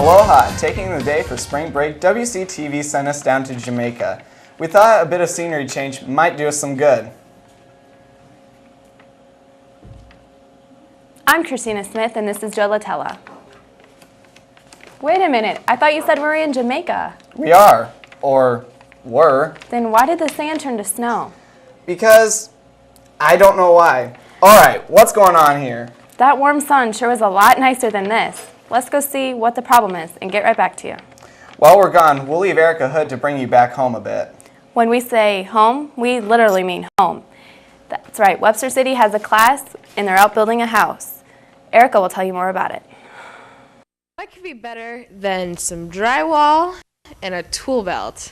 Aloha! Taking the day for spring break, Wctv sent us down to Jamaica. We thought a bit of scenery change might do us some good. I'm Christina Smith, and this is Joe Latella. Wait a minute, I thought you said we were in Jamaica. We are, or were. Then why did the sand turn to snow? Because I don't know why. Alright, what's going on here? That warm sun sure was a lot nicer than this. Let's go see what the problem is and get right back to you. While we're gone, we'll leave Erica Hood to bring you back home a bit. When we say home, we literally mean home. That's right, Webster City has a class and they're out building a house. Erica will tell you more about it. What could be better than some drywall and a tool belt?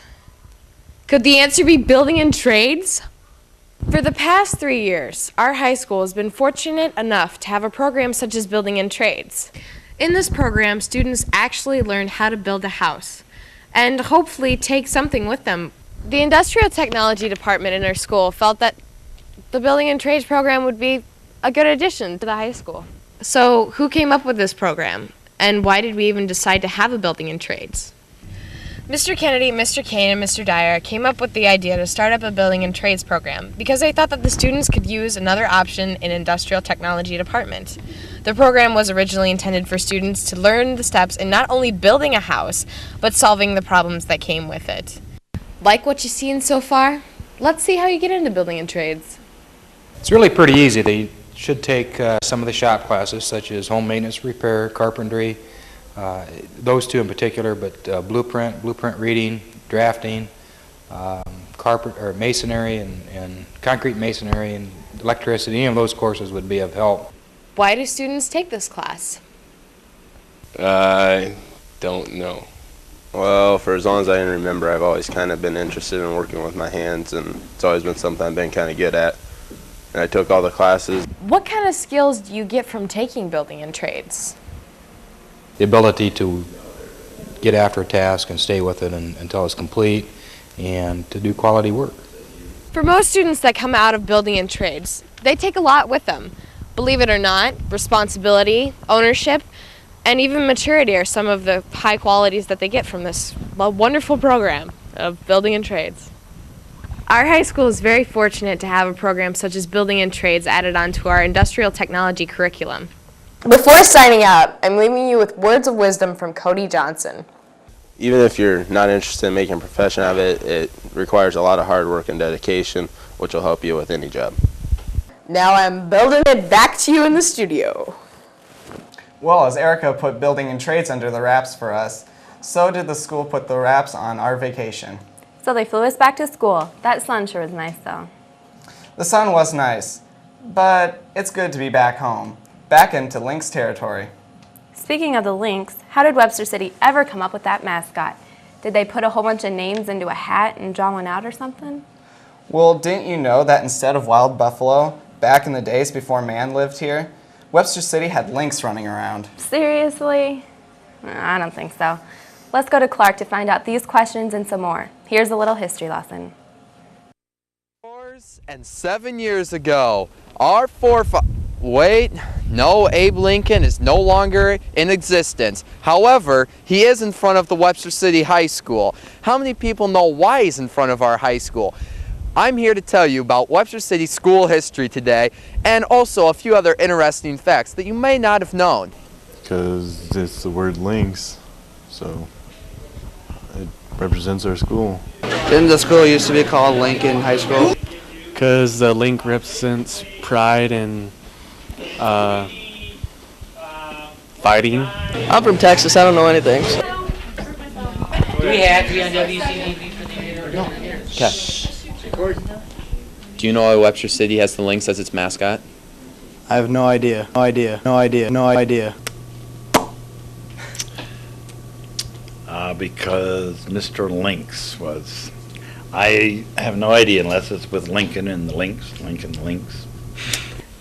Could the answer be building and trades? For the past 3 years, our high school has been fortunate enough to have a program such as building and trades. In this program, students actually learn how to build a house and hopefully take something with them. The industrial technology department in our school felt that the building and trades program would be a good addition to the high school. So who came up with this program, and why did we even decide to have a building and trades? Mr. Kennedy, Mr. Kane, and Mr. Dyer came up with the idea to start up a building and trades program because they thought that the students could use another option in industrial technology department. The program was originally intended for students to learn the steps in not only building a house, but solving the problems that came with it. Like what you've seen so far? Let's see how you get into building and trades. It's really pretty easy. They should take some of the shop classes such as home maintenance, repair, carpentry, those two in particular, but blueprint reading, drafting, masonry and concrete masonry and electricity. Any of those courses would be of help. Why do students take this class? I don't know. Well, for as long as I can remember, I've always kind of been interested in working with my hands, and it's always been something I've been kind of good at. And I took all the classes. What kind of skills do you get from taking building and trades? The ability to get after a task and stay with it until it's complete, and to do quality work. For most students that come out of building and trades, they take a lot with them. Believe it or not, responsibility, ownership, and even maturity are some of the high qualities that they get from this wonderful program of building and trades. Our high school is very fortunate to have a program such as building and trades added onto our industrial technology curriculum. Before signing out, I'm leaving you with words of wisdom from Cody Johnson. Even if you're not interested in making a profession of it, it requires a lot of hard work and dedication, which will help you with any job. Now I'm building it back to you in the studio. Well, as Erica put building and trades under the wraps for us, so did the school put the wraps on our vacation. So they flew us back to school. That sun sure was nice, though. The sun was nice, but it's good to be back home, back into Lynx territory. Speaking of the Lynx, how did Webster City ever come up with that mascot? Did they put a whole bunch of names into a hat and draw one out or something? Well, didn't you know that instead of wild buffalo, back in the days before man lived here, Webster City had lynx running around? Seriously? I don't think so. Let's go to Clark to find out these questions and some more. Here's a little history lesson. 7 years ago, our Abe Lincoln is no longer in existence. However, he is in front of the Webster City High School. How many people know why he's in front of our high school? I'm here to tell you about Webster City school history today, and also a few other interesting facts that you may not have known. Because it's the word Lynx, so it represents our school. Didn't the school used to be called Lincoln High School? Because the link represents pride and fighting. I'm from Texas, I don't know anything. Do we have to be on WCTV for the interview? Okay. Do you know why Webster City has the lynx as its mascot? I have no idea. No idea. Because Mr. Lynx was. I have no idea unless it's with Lincoln and the Lynx. Lincoln Lynx.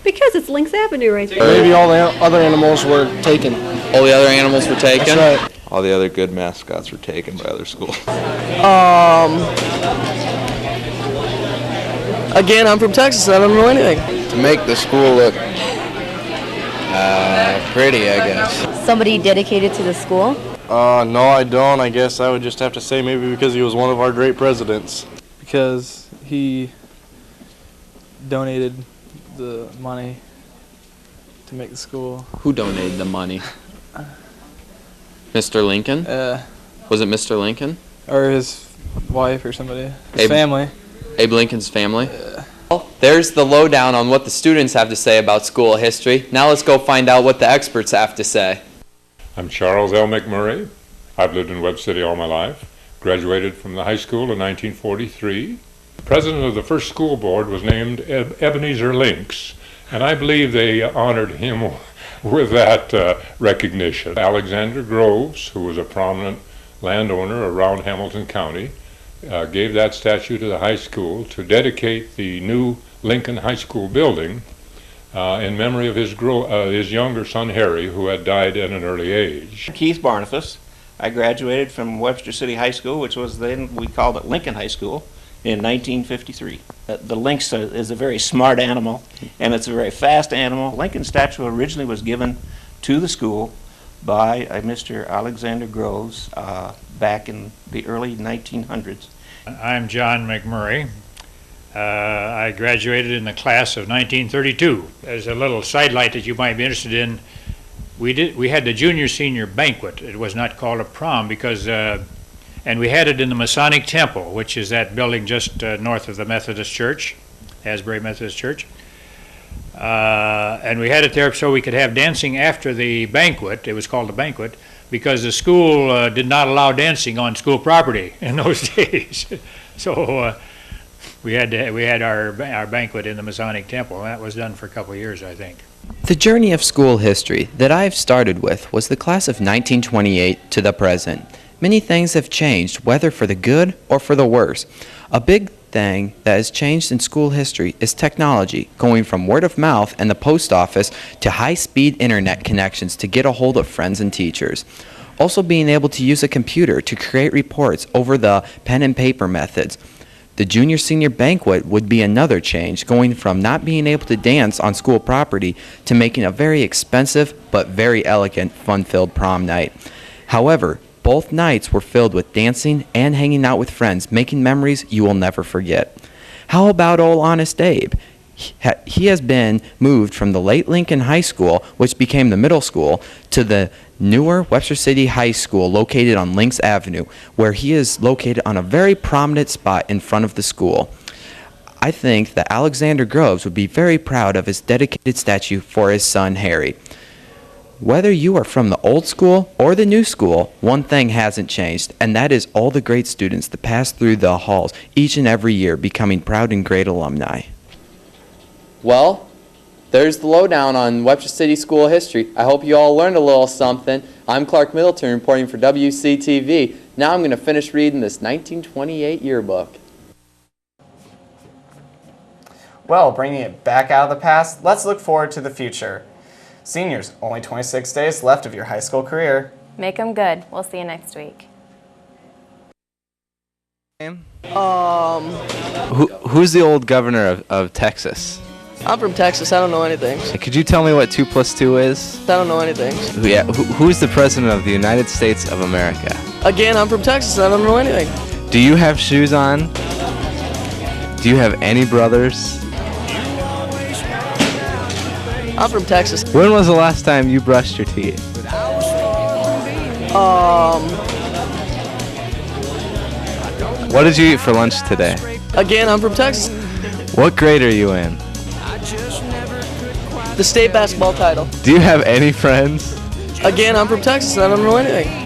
Because it's Lynx Avenue right there. Maybe all the other animals were taken. All the other animals were taken? That's right. All the other good mascots were taken by other schools. Again, I'm from Texas, I don't know anything. To make the school look pretty, I guess. Somebody dedicated to the school? No, I don't. I guess I would just have to say maybe because he was one of our great presidents. Because he donated the money to make the school. Who donated the money? Mr. Lincoln? Was it Mr. Lincoln? Or his wife or somebody. His family. Abe Lincoln's family? Well, there's the lowdown on what the students have to say about school history. Now let's go find out what the experts have to say. I'm Charles L. McMurray. I've lived in Webb City all my life. Graduated from the high school in 1943. The president of the first school board was named Ebenezer Links, and I believe they honored him with that recognition. Alexander Groves, who was a prominent landowner around Hamilton County, gave that statue to the high school to dedicate the new Lincoln High School building in memory of his younger son Harry, who had died at an early age. Keith Barnifus. I graduated from Webster City High School, which was then, we called it Lincoln High School, in 1953. The lynx is a very smart animal, and it's a very fast animal. Lincoln statue originally was given to the school by Mr. Alexander Groves back in the early 1900s. I'm John McMurray. I graduated in the class of 1932. As a little sidelight that you might be interested in, we had the junior-senior banquet. It was not called a prom because, and we had it in the Masonic Temple, which is that building just north of the Methodist Church, Asbury Methodist Church. And we had it there so we could have dancing after the banquet. It was called a banquet because the school did not allow dancing on school property in those days. So we had our banquet in the Masonic Temple, and that was done for a couple of years, I think. The journey of school history that I've started with was the class of 1928 to the present. Many things have changed, whether for the good or for the worse. A big thing that has changed in school history is technology, going from word of mouth and the post office to high-speed internet connections to get a hold of friends and teachers. Also being able to use a computer to create reports over the pen and paper methods. The junior-senior banquet would be another change, going from not being able to dance on school property to making a very expensive but very elegant, fun-filled prom night. However, both nights were filled with dancing and hanging out with friends, making memories you will never forget. How about old Honest Abe? He has been moved from the late Lincoln High School, which became the middle school, to the newer Webster City High School located on Links Avenue, where he is located on a very prominent spot in front of the school. I think that Alexander Groves would be very proud of his dedicated statue for his son Harry. Whether you are from the old school or the new school, one thing hasn't changed, and that is all the great students that pass through the halls each and every year becoming proud and great alumni. Well, there's the lowdown on Webster City school history. I hope you all learned a little something. I'm Clark Middleton reporting for Wctv. Now I'm going to finish reading this 1928 yearbook. Well, bringing it back out of the past, let's look forward to the future. Seniors, only 26 days left of your high school career. Make them good. We'll see you next week. Who's the old governor of Texas? I'm from Texas. I don't know anything. Could you tell me what 2 + 2 is? I don't know anything. Yeah, who's the president of the United States of America? Again, I'm from Texas. I don't know anything. Do you have shoes on? Do you have any brothers? I'm from Texas. When was the last time you brushed your teeth? What did you eat for lunch today? Again, I'm from Texas. What grade are you in? The state basketball title. Do you have any friends? Again, I'm from Texas. I don't know anything.